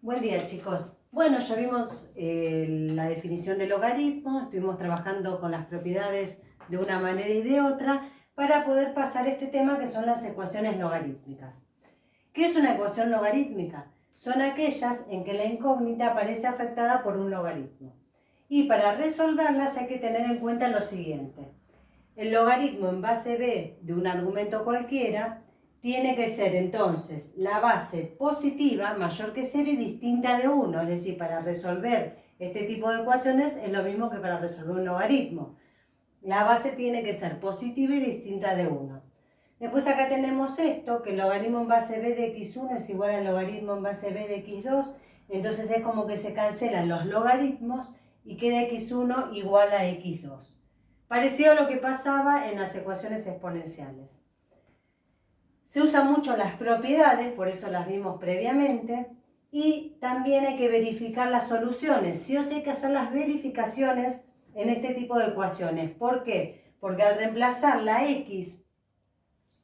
Buen día, chicos. Bueno, ya vimos la definición del logaritmo, estuvimos trabajando con las propiedades de una manera y de otra para poder pasar este tema que son las ecuaciones logarítmicas. ¿Qué es una ecuación logarítmica? Son aquellas en que la incógnita aparece afectada por un logaritmo. Y para resolverlas hay que tener en cuenta lo siguiente. El logaritmo en base b de un argumento cualquiera tiene que ser entonces la base positiva mayor que 0 y distinta de 1. Es decir, para resolver este tipo de ecuaciones es lo mismo que para resolver un logaritmo. La base tiene que ser positiva y distinta de 1. Después acá tenemos esto, que el logaritmo en base b de x1 es igual al logaritmo en base b de x2. Entonces es como que se cancelan los logaritmos y queda x1 igual a x2. Parecido a lo que pasaba en las ecuaciones exponenciales. Se usan mucho las propiedades, por eso las vimos previamente, y también hay que verificar las soluciones. Sí o sí hay que hacer las verificaciones en este tipo de ecuaciones. ¿Por qué? Porque al reemplazar la x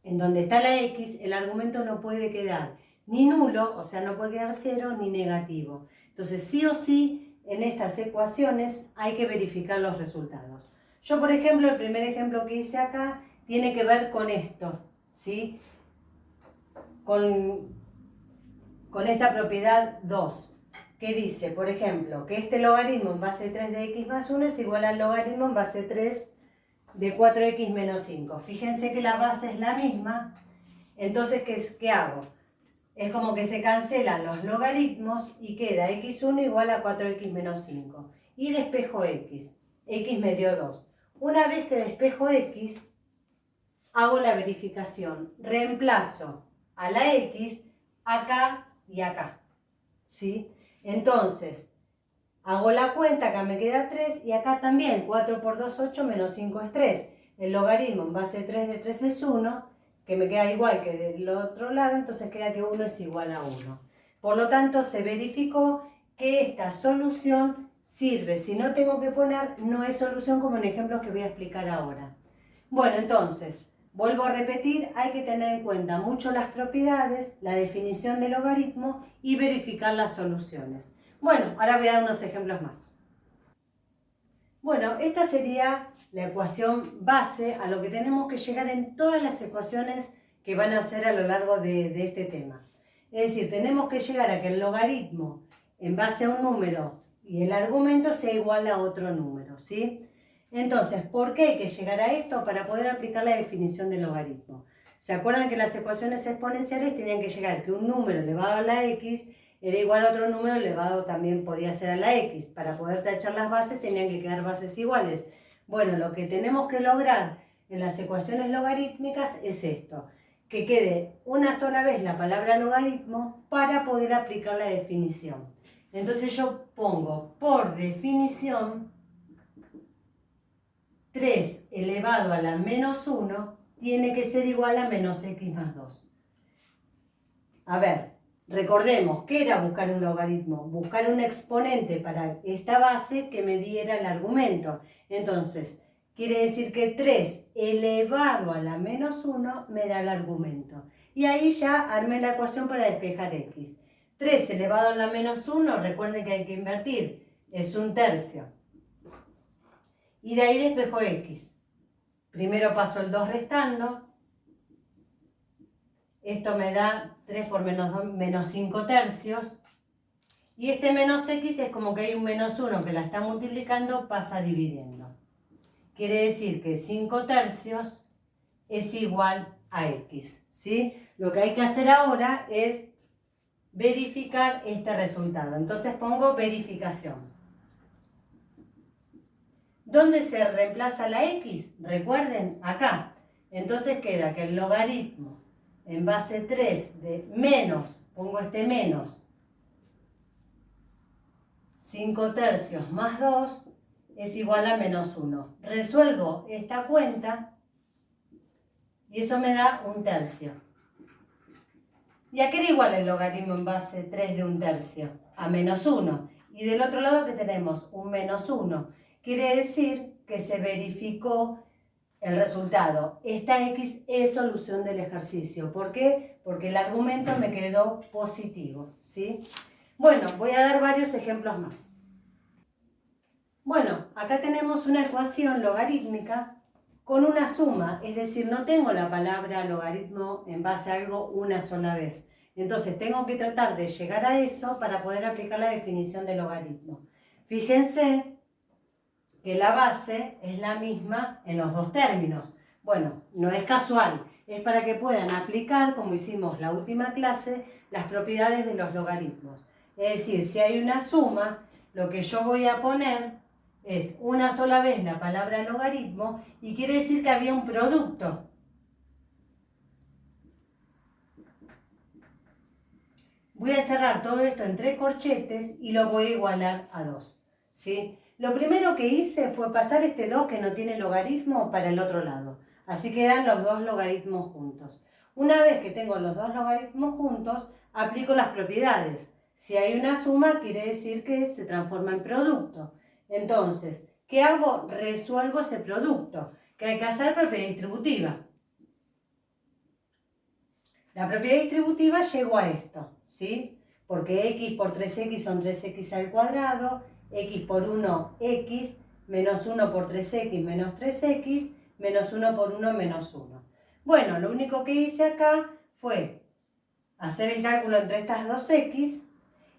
en donde está la x, el argumento no puede quedar ni nulo, o sea, no puede quedar 0, ni negativo. Entonces, sí o sí, en estas ecuaciones hay que verificar los resultados. Yo, por ejemplo, el primer ejemplo que hice acá tiene que ver con esto, ¿sí? Con esta propiedad 2, que dice, por ejemplo, que este logaritmo en base 3 de x más 1 es igual al logaritmo en base 3 de 4x menos 5. Fíjense que la base es la misma, entonces, ¿qué hago? Es como que se cancelan los logaritmos y queda x1 igual a 4x menos 5. Y despejo x. X me dio 2. Una vez que despejo x, hago la verificación. Reemplazo a la x acá y acá. ¿Sí? Entonces, hago la cuenta, acá me queda 3 y acá también. 4 por 2, 8, menos 5 es 3. El logaritmo en base 3 de 3 es 1, que me queda igual que del otro lado, entonces queda que 1 es igual a 1. Por lo tanto, se verificó que esta solución sirve. Si no tengo que poner, no es solución como en ejemplos que voy a explicar ahora. Bueno, entonces, vuelvo a repetir, hay que tener en cuenta mucho las propiedades, la definición del logaritmo y verificar las soluciones. Bueno, ahora voy a dar unos ejemplos más. Bueno, esta sería la ecuación base a lo que tenemos que llegar en todas las ecuaciones que van a hacer a lo largo de este tema. Es decir, tenemos que llegar a que el logaritmo en base a un número y el argumento sea igual a otro número, ¿sí? Entonces, ¿por qué hay que llegar a esto? Para poder aplicar la definición del logaritmo. ¿Se acuerdan que las ecuaciones exponenciales tenían que llegar que un número elevado a la x era igual a otro número elevado también podía ser a la x? Para poder tachar las bases tenían que quedar bases iguales. Bueno, lo que tenemos que lograr en las ecuaciones logarítmicas es esto, que quede una sola vez la palabra logaritmo para poder aplicar la definición. Entonces yo pongo por definición 3 elevado a la menos 1 tiene que ser igual a menos x más 2. A ver, recordemos, ¿qué era buscar un logaritmo? Buscar un exponente para esta base que me diera el argumento. Entonces, quiere decir que 3 elevado a la menos 1 me da el argumento. Y ahí ya armé la ecuación para despejar x. 3 elevado a la menos 1, recuerden que hay que invertir, es un tercio. Y de ahí despejo x. Primero paso el 2 restando. Esto me da 3 por menos 2, menos 5 tercios. Y este menos x es como que hay un menos 1 que la está multiplicando, pasa dividiendo. Quiere decir que 5 tercios es igual a x, ¿sí? Lo que hay que hacer ahora es verificar este resultado. Entonces pongo verificación. ¿Dónde se reemplaza la x? Recuerden, acá. Entonces queda que el logaritmo en base 3 de menos, pongo este menos, 5 tercios más 2 es igual a menos 1. Resuelvo esta cuenta y eso me da un tercio. ¿Y a qué era igual el logaritmo en base 3 de un tercio? A menos 1. Y del otro lado que tenemos un menos 1. Quiere decir que se verificó el resultado. Esta x es solución del ejercicio. ¿Por qué? Porque el argumento me quedó positivo, ¿sí? Bueno, voy a dar varios ejemplos más. Bueno, acá tenemos una ecuación logarítmica con una suma, es decir, no tengo la palabra logaritmo en base a algo una sola vez. Entonces tengo que tratar de llegar a eso para poder aplicar la definición de logaritmo. Fíjense que la base es la misma en los dos términos. Bueno, no es casual, es para que puedan aplicar, como hicimos la última clase, las propiedades de los logaritmos. Es decir, si hay una suma, lo que yo voy a poner es una sola vez la palabra logaritmo y quiere decir que había un producto. Voy a cerrar todo esto entre corchetes y lo voy a igualar a 2. ¿Sí? Lo primero que hice fue pasar este 2 que no tiene logaritmo para el otro lado. Así quedan los dos logaritmos juntos. Una vez que tengo los dos logaritmos juntos, aplico las propiedades. Si hay una suma, quiere decir que se transforma en producto. Entonces, ¿qué hago? Resuelvo ese producto, que hay que hacer propiedad distributiva. La propiedad distributiva llegó a esto, ¿sí? Porque x por 3x son 3x al cuadrado, x por 1, x, menos 1 por 3x menos 3x, menos 1 por 1 menos 1. Bueno, lo único que hice acá fue hacer el cálculo entre estas dos x,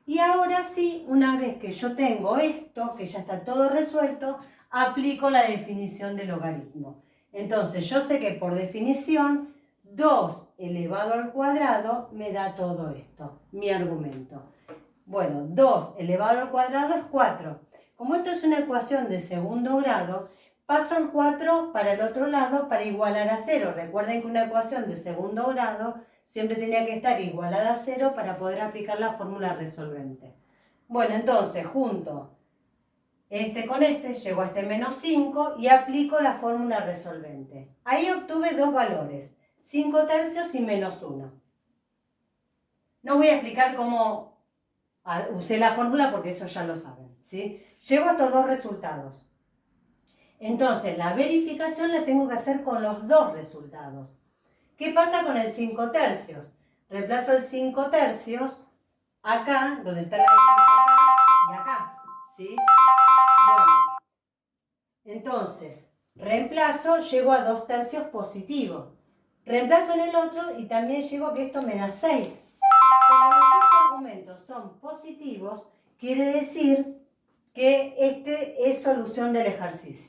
y ahora sí, una vez que yo tengo esto, que ya está todo resuelto, aplico la definición de logaritmo. Entonces yo sé que por definición 2 elevado al cuadrado me da todo esto, mi argumento. Bueno, 2 elevado al cuadrado es 4. Como esto es una ecuación de segundo grado, paso el 4 para el otro lado para igualar a 0. Recuerden que una ecuación de segundo grado siempre tenía que estar igualada a 0 para poder aplicar la fórmula resolvente. Bueno, entonces junto este con este, llego a este menos 5 y aplico la fórmula resolvente. Ahí obtuve dos valores, 5 tercios y menos 1. No voy a explicar cómo usé la fórmula porque eso ya lo saben, ¿sí? Llego a estos dos resultados. Entonces, la verificación la tengo que hacer con los dos resultados. ¿Qué pasa con el 5 tercios? Reemplazo el 5 tercios acá, donde está la x y acá, ¿sí? Bueno, entonces, reemplazo, llego a 2 tercios positivo. Reemplazo en el otro y también llego a que esto me da 6. Como los dos argumentos son positivos, quiere decir que este es solución del ejercicio.